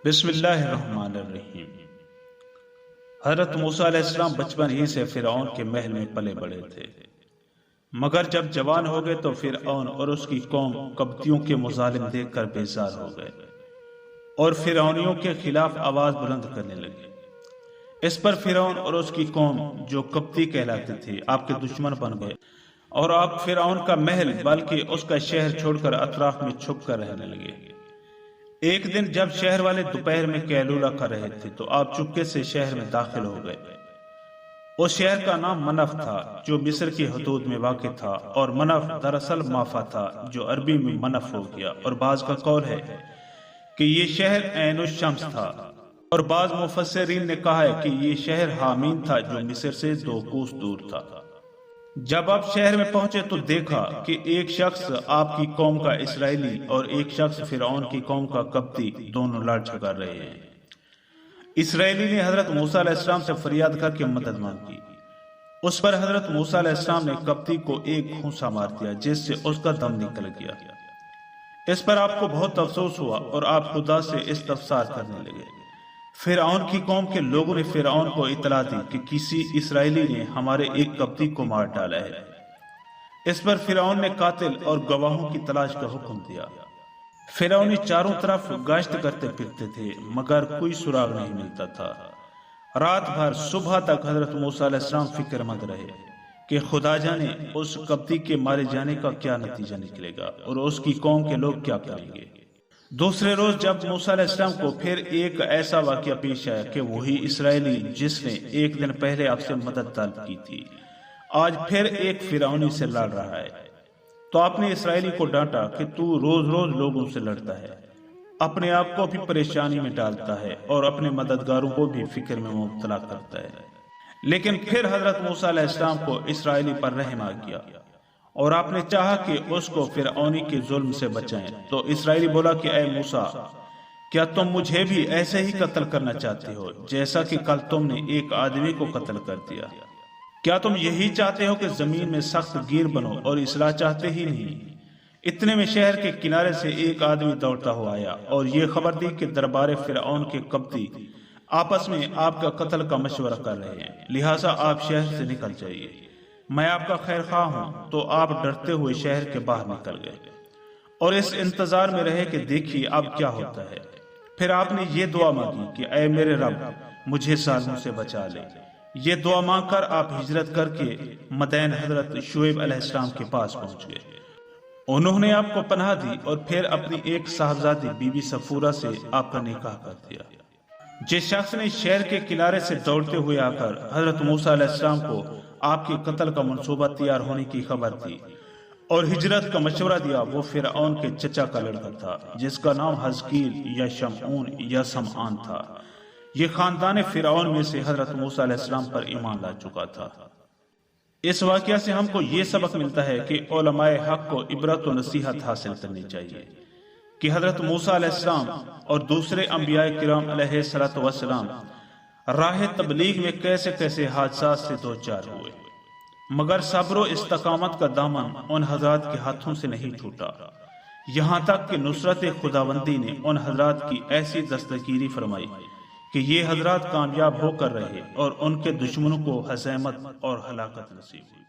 بسم اللہ الرحمن الرحیم۔ حضرت موسیٰ علیہ السلام بچپن ہی سے فرعون کے محل میں پلے بڑے تھے، مگر جب جوان ہو گئے تو فرعون اور اس کی قوم قبطیوں کے مظالم دیکھ کر بیزار ہو گئے اور فرعونیوں کے خلاف آواز بلند کرنے لگے۔ اس پر فرعون اور اس کی قوم جو قبطی کہلاتے تھے آپ کے دشمن بن گئے اور آپ فرعون کا محل بلکہ اس کا شہر چھوڑ کر اطراف میں چھپ کر رہنے لگے۔ ایک دن جب شہر والے دوپہر میں قیلولہ کر رہے تھے تو آپ چپکے سے شہر میں داخل ہو گئے۔ اس شہر کا نام منف تھا جو مصر کی حدود میں واقع تھا، اور منف دراصل مافا تھا جو عربی میں منف ہو گیا، اور بعض کا قول ہے کہ یہ شہر عین الشمس تھا، اور بعض مفسرین نے کہا ہے کہ یہ شہر حامین تھا جو مصر سے 2 کوس دور تھا۔ جب آپ شہر میں پہنچے تو دیکھا کہ ایک شخص آپ کی قوم کا اسرائیلی اور ایک شخص فرعون کی قوم کا قبطی دونوں لڑ جھگڑ رہے ہیں۔ اسرائیلی نے حضرت موسیٰ علیہ السلام سے فریاد کر کے مدد مانگی۔ اس پر حضرت موسیٰ علیہ السلام نے قبطی کو ایک گھونسا مار دیا جس سے اس کا دم نکل گیا۔ اس پر آپ کو بہت افسوس ہوا اور آپ خدا سے استفسار کرنے لگے۔ فرعون کی قوم کے لوگوں نے فرعون کو اطلاع دی کہ کسی اسرائیلی نے ہمارے ایک قبطی کو مار ڈالا ہے۔ اس پر فرعون نے قاتل اور گواہوں کی تلاش کا حکم دیا۔ فرعونی چاروں طرف گشت کرتے پھرتے تھے مگر کوئی سراغ نہیں ملتا تھا۔ رات بھر صبح تک حضرت موسیٰ علیہ السلام فکر مند رہے کہ خدا جانے اس قبطی کے مارے جانے کا کیا نتیجہ نکلے گا اور اس کی قوم کے لوگ کیا کریں گے۔ دوسرے روز جب موسیٰ علیہ السلام کو پھر ایک ایسا واقعہ پیش آیا کہ وہی اسرائیلی جس نے ایک دن پہلے آپ سے مدد طلب کی تھی آج پھر ایک فرعونی سے لڑ رہا ہے، تو آپ نے اسرائیلی کو ڈانٹا کہ تو روز روز لوگوں سے لڑتا ہے، اپنے آپ کو بھی پریشانی میں ڈالتا ہے اور اپنے مددگاروں کو بھی فکر میں مبتلا کرتا ہے۔ لیکن پھر حضرت موسیٰ علیہ السلام کو اسرائیلی پر رحم آ گیا اور آپ نے چاہا کہ اس کو فرعونی کے ظلم سے بچائیں۔ تو اسرائیلی بولا کہ اے موسیٰ، کیا تم مجھے بھی ایسے ہی قتل کرنا چاہتے ہو جیسا کہ کل تم نے ایک آدمی کو قتل کر دیا؟ کیا تم یہی چاہتے ہو کہ زمین میں سخت گیر بنو اور اصلاح چاہتے ہی نہیں؟ اتنے میں شہر کے کنارے سے ایک آدمی دوڑتا ہوا آیا اور یہ خبر دی کہ دربار فرعون کے قبطی آپس میں آپ کا قتل کا مشورہ کر رہے ہیں، لہٰذا آپ شہر سے نکل جائیے، میں آپ کا خیر خواہ ہوں۔ تو آپ ڈرتے ہوئے شہر کے باہر نکل گئے اور اس انتظار میں رہے کہ دیکھیے اب کیا ہوتا ہے۔ پھر آپ نے یہ دعا مانگی کہ اے میرے رب، مجھے ظالموں سے بچا لے۔ یہ دعا مانگ کر آپ ہجرت کر کے مدین حضرت شعیب علیہ السلام کے پاس پہنچ گئے۔ انہوں نے آپ کو پناہ دی اور پھر اپنی ایک صاحبزادی بی بی صفورہ سے آپ کا نکاح کر دیا۔ جس شخص نے شہر کے کنارے سے دوڑتے ہوئے آ کر حضرت موسیٰ علیہ السلام کو آپ کے قتل کا منصوبہ تیار ہونے کی خبر دی اور ہجرت کا مشورہ دیا، وہ فرعون کے چچا کا لڑکا تھا جس کا نام حزقیل یا شمعون یا سمعان تھا۔ یہ خاندان فرعون میں سے حضرت موسیٰ علیہ السلام پر ایمان لا چکا تھا۔ اس واقعہ سے ہم کو یہ سبق ملتا ہے کہ علماء حق کو عبرت و نصیحت حاصل کرنی چاہیے کہ حضرت موسیٰ علیہ السلام اور دوسرے انبیاء کرام علیہ السلام راہ تبلیغ میں کیسے کیسے حادثات سے دوچار ہوئے، مگر صبر و استقامت کا دامن ان حضرات کے ہاتھوں سے نہیں چھوٹا، یہاں تک کہ نصرت خداوندی نے ان حضرات کی ایسی دستگیری فرمائی کہ یہ حضرات کامیاب ہو کر رہے اور ان کے دشمنوں کو ہزیمت اور ہلاکت نصیب ہوئی۔